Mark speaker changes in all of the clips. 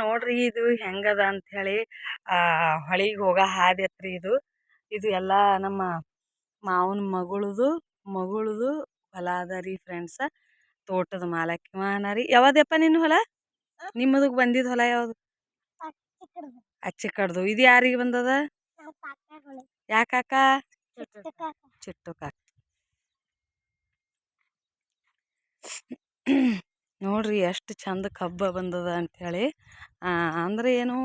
Speaker 1: ನೋಡ್ರಿ ಇದು ಹೆಂಗದ ಅಂತ ಹೇಳಿ ಹೊಳಿಗೆ ಹೋಗೋ ಹಾದಿ ಐತ್ರಿ ಇದು. ಇದು ಎಲ್ಲ ನಮ್ಮ ಮಾವನ ಮಗಳದು ಹೊಲ ಅದ ರೀ ಫ್ರೆಂಡ್ಸ. ತೋಟದ ಮಾಲಕಿವನ ರೀ. ಯಾವ್ದಪ್ಪ ನಿನ್ನ ಹೊಲ? ನಿಮ್ಮದಕ್ಕೆ ಬಂದಿದ್ದು ಹೊಲ ಯಾವ್ದು? ಅಚ್ಚಿ ಕಡ್ದು. ಇದು ಯಾರಿಗೆ ಬಂದದ? ಯಾಕಾಕ? ಚಿಟ್ಟು ಕಾಕ. ನೋಡ್ರಿ ಎಷ್ಟು ಚಂದ ಕಬ್ಬ ಬಂದದ ಅಂಥೇಳಿ. ಅಂದ್ರೆ ಏನು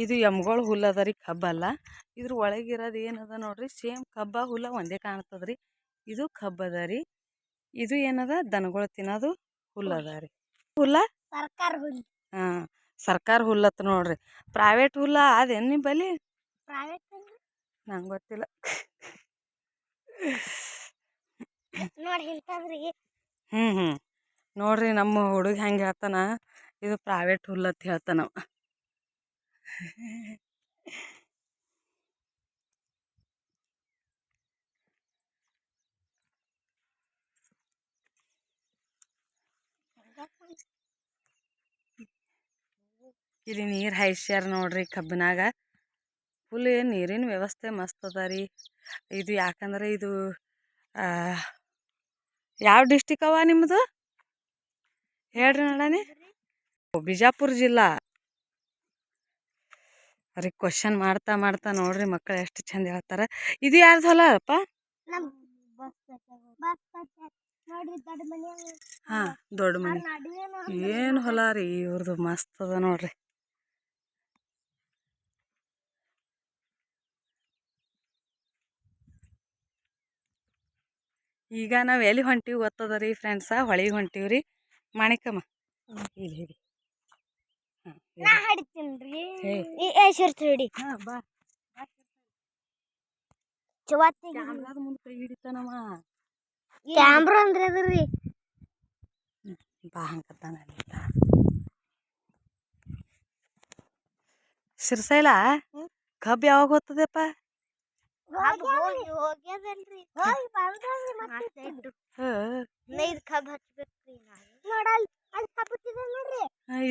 Speaker 1: ಇದು ಎಮ್ಗಳ ಹುಲ್ಲು ಅದ ರೀ, ಕಬ್ಬಲ್ಲ. ಇದ್ರ ಒಳಗಿರೋದು ಏನದ ನೋಡ್ರಿ, ಸೇಮ್ ಕಬ್ಬ ಹುಲ್ಲ ಒಂದೇ ಕಾಣ್ತದ್ರಿ. ಇದು ಕಬ್ಬ ಅದ ರೀ. ಇದು ಏನದ ದನಗಳು ತಿನ್ನೋದು ಹುಲ್ಲು ಅದ ರೀ. ಹುಲ್ಲ ಸರ್ಕಾರ ಹುಲ್ಲು. ಸರ್ಕಾರ ಹುಲ್ಲತ್ ನೋಡ್ರಿ. ಪ್ರೈವೇಟ್ ಹುಲ್ಲ ಅದೇನು ನಿಮ್ಮ ಬಲಿ? ನಂಗೆ ಗೊತ್ತಿಲ್ಲ ನೋಡ್ರಿ ನಮ್ಮ ಹುಡುಗ ಹೆಂಗೆ ಹೇಳ್ತಾನ, ಇದು ಪ್ರೈವೇಟ್ ಹುಲ್ಲತ್ ಹೇಳ್ತಾನ. ಇಲ್ಲಿ ನೀರು ಹಾಯ್ಸ್ಯಾರ ನೋಡ್ರಿ ಕಬ್ಬಿನಾಗ. ಫುಲ್ ನೀರಿನ ವ್ಯವಸ್ಥೆ ಮಸ್ತ್ ಅದ ರೀ. ಇದು ಯಾಕಂದ್ರೆ ಇದು ಯಾವ ಡಿಸ್ಟಿಕ್ ಅವ ನಿಮ್ಮದು ಹೇಳ್ರಿ ನೋಡನೆ? ಬಿಜಾಪುರ ಜಿಲ್ಲಾ ರೀ. ಕ್ವಶನ್ ಮಾಡ್ತಾ ನೋಡ್ರಿ ಮಕ್ಕಳು ಎಷ್ಟು ಚಂದ ಹೇಳ್ತಾರ. ಇದು ಯಾರ್ದು ಹೊಲ ಅಪ್ಪ? ಹಾ, ದೊಡ್ಡ ಮನೆ. ಏನು ಹೊಲ ರೀ ಇವ್ರದ್ದು, ಮಸ್ತ್ ಅದ ನೋಡ್ರಿ. ಈಗ ನಾವು ಎಲ್ಲಿ ಹೊಂಟಿವಿ ಗೊತ್ತದ ರೀ ಫ್ರೆಂಡ್ಸ? ಹೊಳಿಗೆ ಹೊಂಟಿವ್ರಿ. ಮಾಣಿಕಮ್ಮ ಇಲ್ಲಿ ಹಿಡಿ. ಬಾ. ಕ್ಯಾಮ್ರಾದ ಮುಂದೆ ಕೈ ಹಿಡಿತಾನವ. ಕ್ಯಾಮ್ರಾ ಅಂದ್ರೆ ಅದ್ರಿ. ಬಾ ಹಂಗತ್ತಾನ. ಸಿರ್ಸೈಲ ಕಬ್ಬು ಯಾವಾಗ ಹೋಗ್ತದಪ್ಪ?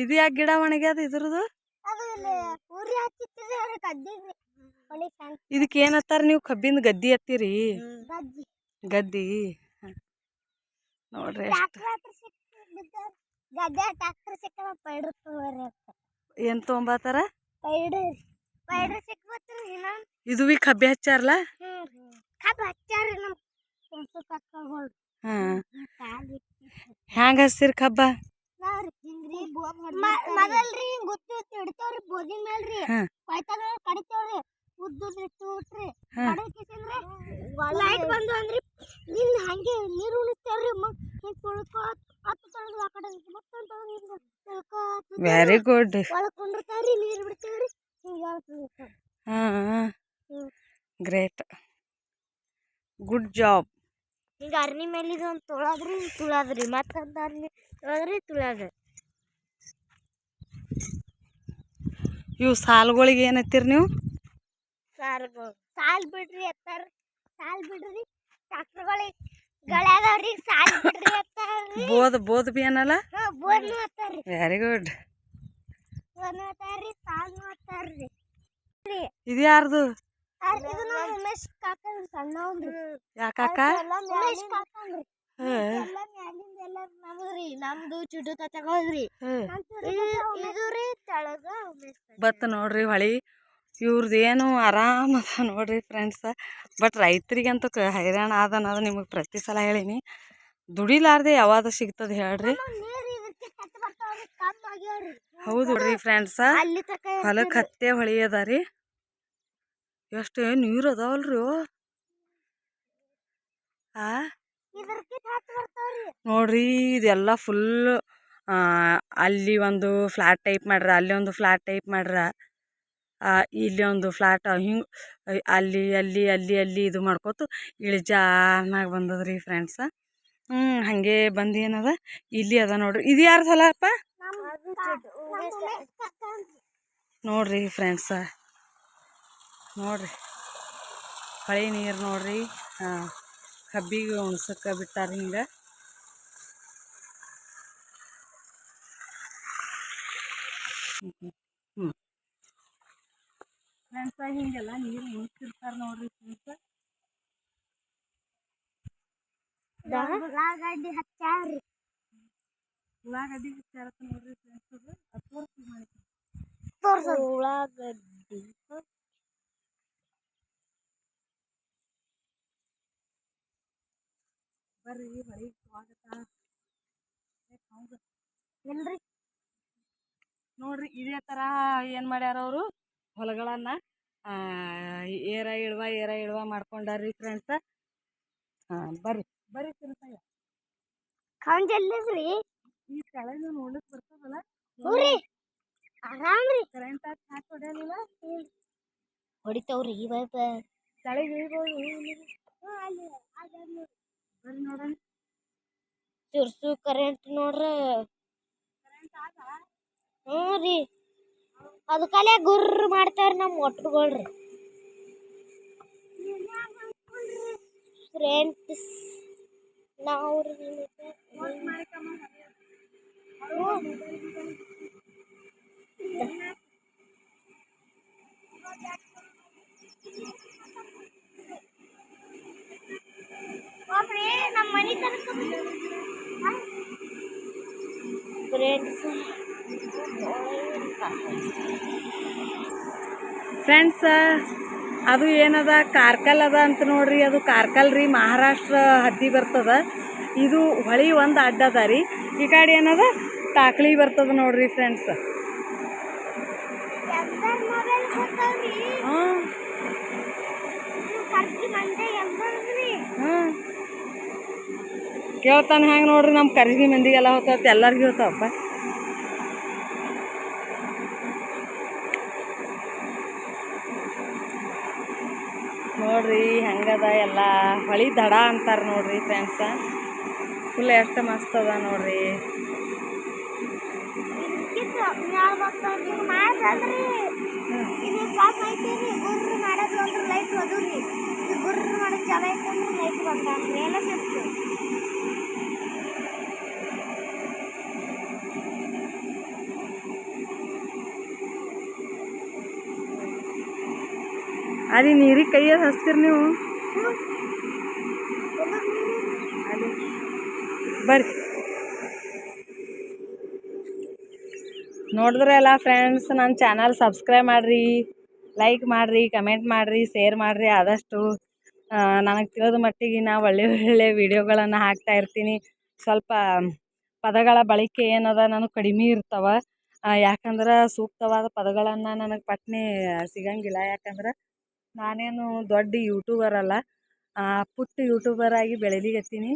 Speaker 1: ಇದು ಯಾಕೆ ಗಿಡ ಒಣಗ್ಯಾದ ಇದ್ರದ್ದು? ಇದಕ್ಕೆ ಏನತ್ತಾರ ನೀವು? ಕಬ್ಬಿಂದ ಗದ್ದಿ ಎತ್ತೀರಿ? ಗದ್ದಿ ನೋಡ್ರಿ. ಏನ್ ತೊಗೊಂಬತ್ತಾರ? ಇದು ಬಿ ಕಬ್ಬಿ ಹಚ್ಚಾರಲ್ಲ? ಹ್ಯಾಂಗ ಹಚ್ತೀರಿ ಕಬ್ಬ? Very good. Great, good job. ಈಗ ಅರ್ನಿ ಮೇಲೆ ಒಂದು ತುಳಾದ್ರಿ ಮತ್ತೊಂದು ಅರ್ನಿ ತುಳಾದ್ರಿ. ಇವು ಸಾಲುಗಳಿಗೆ ಏನತ್ತೀರಿ ನೀವು? ಸಾಲ್ ಬಿಡ್ರಿ ಎತ್ತಾರ. ಸಾಲ್ ಬಿಡ್ರಿ ಟ್ರಾಕ್ಟರ್ಗಳಿಗೆ ಗಳಾದವ್ರಿ. ಸಾಲ್ ಬಿಡ್ರಿ ಎತ್ತಾರ. ಬೋದ್ ಬಿ ಏನಲ್ಲ? Very good. ಇದು ಯಾರ್ದು? ಯಾಕಾಕ? ಬತ್ ನೋಡ್ರಿ ಹೊಳಿ. ಇವ್ರದ್ದು ಏನು ಆರಾಮ ಅದ ನೋಡ್ರಿ ಫ್ರೆಂಡ್ಸ. ಬಟ್ ರೈತರಿಗಂತೂ ಹೈರಾಣ ಅದ ಅನ್ನೋದು ನಿಮಗೆ ಪ್ರತಿ ಸಲ ಹೇಳೀನಿ. ದುಡಿಲಾರ್ದೆ ಯಾವಾಗ ಸಿಗ್ತದೆ ಹೇಳ್ರಿ? ಹೌದು ನೋಡ್ರಿ ಫ್ರೆಂಡ್ಸ, ಹೊಲಕ್ಕೆ ಹತ್ತೆ ಹೊಳಿ ಅದ ರೀ. ಎಷ್ಟು ನೀರು ಅದಾವಲ್ರಿ. ನೋಡ್ರಿ ಇದೆಲ್ಲ ಫುಲ್. ಅಲ್ಲಿ ಒಂದು ಫ್ಲಾಟ್ ಟೈಪ್ ಮಾಡ್ರ, ಅಲ್ಲಿ ಒಂದು ಫ್ಲಾಟ್ ಟೈಪ್ ಮಾಡ್ರ, ಇಲ್ಲಿ ಒಂದು ಫ್ಲಾಟ್ ಹಿಂಗೆ ಅಲ್ಲಿ ಅಲ್ಲಿ ಅಲ್ಲಿ ಅಲ್ಲಿ ಇದು ಮಾಡ್ಕೊತು ಇಳಿಜಾನಾಗ ಬಂದದ್ರಿ ಫ್ರೆಂಡ್ಸ. ಹಾಗೆ ಬಂದು ಏನದ ಇಲ್ಲಿ ಅದ ನೋಡ್ರಿ. ಇದು ಯಾರ್ದು ಹೊಲ ಅಪ್ಪ? ನೋಡ್ರಿ ಫ್ರೆಂಡ್ಸ, ನೋಡ್ರಿ ಹೊಳಿ ನೀರು ನೋಡ್ರಿ. ಕಬ್ಬಿಗೆ ಉಣ್ಸಕ್ಕೆ ಬಿಟ್ಟಾರ ಹಿಂಗೆ. ಹ್ಞೂ ಫ್ರೆಂಡ್ಸ ಹಿಂಗೆಲ್ಲ ನೀರು ಮುಗಿಸಿರ್ತಾರೆ ನೋಡ್ರಿ ಫ್ರೆಂಡ್ಸ. ಉಳ್ಳಾಗಡ್ಡಿ ಹಚ್ಚಾರ ನೋಡ್ರಿ ಫ್ರೆಂಡ್ಸ್. ಅದು ತೋರಿಸಿ ಮಾಡಿ ಉಳ್ಳಾಗಡ್ಡಿ ಬರ್ರಿ ಹೊಳಿ ಸ್ವಾಗತ ಎಲ್ರಿ ನೋಡ್ರಿ. ಇದೇ ಥರ ಏನು ಮಾಡ್ಯಾರ ಅವರು ಹೊಲಗಳನ್ನು ಏರ ಇಳುವ ಮಾಡ್ಕೊಂಡಾರ್ರಿ ಫ್ರೆಂಡ್ಸ. ಬರ್ರಿ ಬರ್ರಿ ತಿನ್ಸಯ್ಯ ಕಾಂಜಲ್ರಿ ಈ ಕೆಳಗೆ ನೋಡ್ಲಿಕ್ಕೆ ಬರ್ತದಲ್ಲ ಆರಾಮ್ರಿ. ಕರೆಂಟ್ ಹಾಕಿ ಹೊಡೆಯಲಿಲ್ಲ ಹೊಡಿತಾವ್ರಿ ಕೆಳಗೆ ಇಳ್ಬೋದು. ಬರ್ರಿ ನೋಡೋಣ ಚುರ್ಸು ಕರೆಂಟ್ ನೋಡ್ರ. ಹ್ಞೂ ರೀ ಅದಕ್ಕಲ್ಲೇ ಗುರ್ರ ಮಾಡ್ತಾರ ನಮ್ಮ ಮೊಟ್ರುಗಳ್ರಿ ಫ್ರೆಂಡ್ಸ್. ನಾವು ನಮ್ಮ ಮನೆ ತನಕ ಫ್ರೆಂಡ್ಸ್ ಅದು ಏನದ ಕಾರ್ಕಲ್ ಅದ ಅಂತ ನೋಡ್ರಿ. ಅದು ಕಾರ್ಕಲ್ ರೀ, ಮಹಾರಾಷ್ಟ್ರ ಹದ್ದಿ ಬರ್ತದ. ಇದು ಹೊಳಿ ಒಂದು ಅಡ್ಡ ಅದ ರೀ. ಈ ಕಡೆ ಏನದ ತಾಕ್ಳಿ ಬರ್ತದ ನೋಡ್ರಿ ಫ್ರೆಂಡ್ಸ್. ಕೇಳ್ತಾನೆ ಹೆಂಗೆ ನೋಡ್ರಿ. ನಮ್ಮ ಕರ್ಗಿ ಮಂದಿಗೆಲ್ಲ ಹೋಗ್ತಾವ, ಎಲ್ಲರಿಗೂ ಹೋಗ್ತಾವಪ್ಪ. ನೋಡ್ರಿ ಹೆಂಗದ ಎಲ್ಲ ಹೊಳಿ ದಡ ಅಂತಾರೆ ನೋಡ್ರಿ ಫ್ರೆಂಡ್ಸ. ಫುಲ್ ಎಷ್ಟು ಮಸ್ತ್ ಅದ ನೋಡ್ರಿ. ಅಲ್ಲಿ ನೀರಿಗೆ ಕೈಯಲ್ಲಿ ಹಚ್ತೀರಿ ನೀವು ಬರ್ರಿ. ನೋಡಿದ್ರೆ ಎಲ್ಲ ಫ್ರೆಂಡ್ಸ್, ನನ್ನ ಚಾನಲ್ ಸಬ್ಸ್ಕ್ರೈಬ್ ಮಾಡಿರಿ, ಲೈಕ್ ಮಾಡಿರಿ, ಕಮೆಂಟ್ ಮಾಡಿರಿ, ಶೇರ್ ಮಾಡಿರಿ. ಆದಷ್ಟು ನನಗೆ ತಿಳಿದ ಮಟ್ಟಿಗೆ ನಾ ಒಳ್ಳೆ ವಿಡಿಯೋಗಳನ್ನು ಹಾಕ್ತಾ ಇರ್ತೀನಿ. ಸ್ವಲ್ಪ ಪದಗಳ ಬಳಕೆ ಏನದ ನನಗೆ ಕಡಿಮೆ ಇರ್ತವೆ. ಯಾಕಂದ್ರೆ ಸೂಕ್ತವಾದ ಪದಗಳನ್ನು ನನಗೆ ಪಟ್ನೆ ಸಿಗಂಗಿಲ್ಲ. ಯಾಕಂದ್ರೆ ನಾನೇನು ದೊಡ್ಡ ಯೂಟ್ಯೂಬರ್ ಅಲ್ಲ, ಪುಟ್ಟ ಯೂಟ್ಯೂಬರ್ ಆಗಿ ಬೆಳೀಲಿಕತ್ತೀನಿ.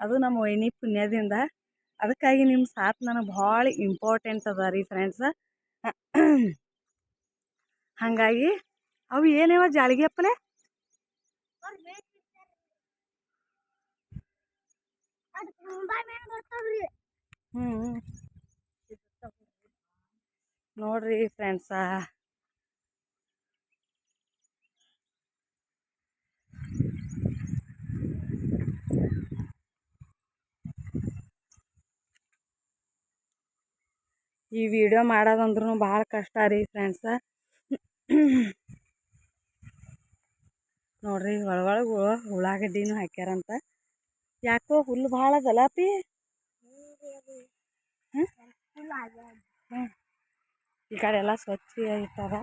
Speaker 1: ಅದು ನಮ್ಮ ವೈನಿ ಪುಣ್ಯದಿಂದ. ಅದಕ್ಕಾಗಿ ನಿಮ್ಮ ಸಾಥ್ ನನಗೆ ಭಾಳ ಇಂಪಾರ್ಟೆಂಟ್ ಅದ ರೀ ಫ್ರೆಂಡ್ಸ. ಹಾಗಾಗಿ ಅವು ಏನೇವ ಜಾಳಿಗೆ ಅಪ್ಪಲೆ ನೋಡ್ರಿ ಫ್ರೆಂಡ್ಸ. ಈ ವಿಡಿಯೋ ಮಾಡೋದಂದ್ರೂ ಭಾಳ ಕಷ್ಟ ರೀ ಫ್ರೆಂಡ್ಸ. ನೋಡ್ರಿ ಒಳಗೊಳಗೆ ಉಳ್ಳಾಗಡ್ಡಿನೂ ಹಾಕ್ಯಾರಂತ. ಯಾಕೋ ಹುಲ್ಲು ಭಾಳ ಅದಲ್ಲ ಪಿ. ಈ ಕಡೆ ಎಲ್ಲ ಸ್ವಚ್ಛ ಇಟ್ಟಾರ.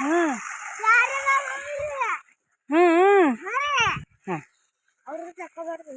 Speaker 1: ಹಾಂ ಹಾಂ ಹಾಂ ಅವ್ರ ತಗೋಬಾರ್ದು.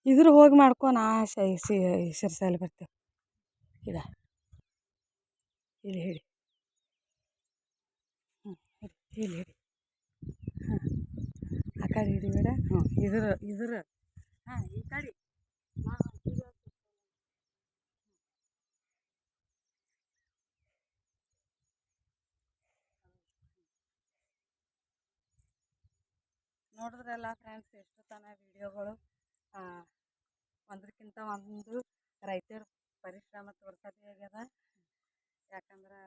Speaker 1: ಇದ್ರ ಹೋಗಿ ಮಾಡ್ಕೊ ನಾ ಶಿರ್ಸಾಲಿ ಬರ್ತೇವೆ ಇದ ಇಲ್ಲಿ ಹಿಡಿ ಇಲ್ಲಿ ಹಿಡಿ ಹಾಂ ಆ ಕಡೆ ಹಿಡಿ ಬೇಡ ಹ್ಞೂ ಇದ್ರ ಹಾಂ ಈ ಕಡೆ ಹಾಂ ನೋಡಿದ್ರಲ್ಲ ಫ್ರೆಂಡ್ಸ್ ಎಷ್ಟು ತನ ವಿಡಿಯೋಗಳು ಒಂದಕ್ಕಿಂತ ಒಂದು ರೈತರ ಪರಿಶ್ರಮ ತೋರ್ಸೋದೇ ಆಗ್ಯದ. ಯಾಕಂದ್ರೆ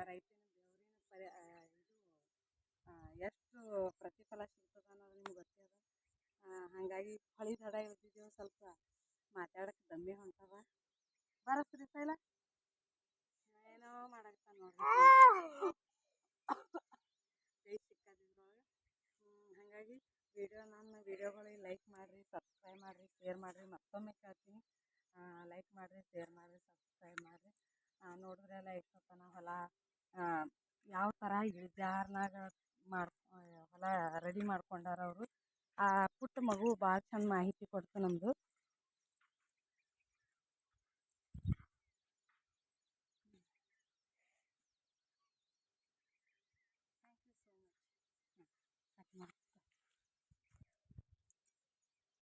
Speaker 1: ರೈತನ ಬೆವರಿನ ಎಷ್ಟು ಪ್ರತಿಫಲ ಸಿಗ್ತದೆ ಅನ್ನೋದು ನಿಮ್ಗೆ ಗೊತ್ತದ. ಹಾಗಾಗಿ ಹೊಳಿ ದಡ ಇಳಿದಿದ್ದೇವೆ, ಸ್ವಲ್ಪ ಮಾತಾಡಕ್ಕೆ ದಮ್ಮೆ ಹೊಂಟವ. ಬರಸ್ರಿ ಸೈಲ ಏನೋ ಮಾಡಾಕ್ತಾನೆ ನೋಡ್ರಿ ಕೈ ಸಿಕ್ಕದಿದ್ರೊಳಗೆ. ಹಾಗಾಗಿ ನನ್ನ ವಿಡಿಯೋಗಳಿಗೆ ಲೈಕ್ ಮಾಡಿರಿ, ಸಬ್ಸ್ಕ್ರೈಬ್ ಮಾಡಿರಿ, ಶೇರ್ ಮಾಡಿರಿ. ಮತ್ತೊಮ್ಮೆ ಕೇಳ್ತೀನಿ, ಲೈಕ್ ಮಾಡಿರಿ, ಶೇರ್ ಮಾಡಿರಿ, ಸಬ್ಸ್ಕ್ರೈಬ್ ಮಾಡಿರಿ. ನೋಡಿದ್ರೆಲ್ಲ ಎಷ್ಟೊತ್ತನ ಹೊಲ ಯಾವ ಥರ ಇಳಿಜಾರ್ನಾಗ ಹೊಲ ರೆಡಿ ಮಾಡ್ಕೊಂಡಾರ ಅವರು. ಆ ಪುಟ್ಟ ಮಗು ಭಾಳ ಚಂದ ಮಾಹಿತಿ ಕೊಡ್ತು ನಮ್ಮದು.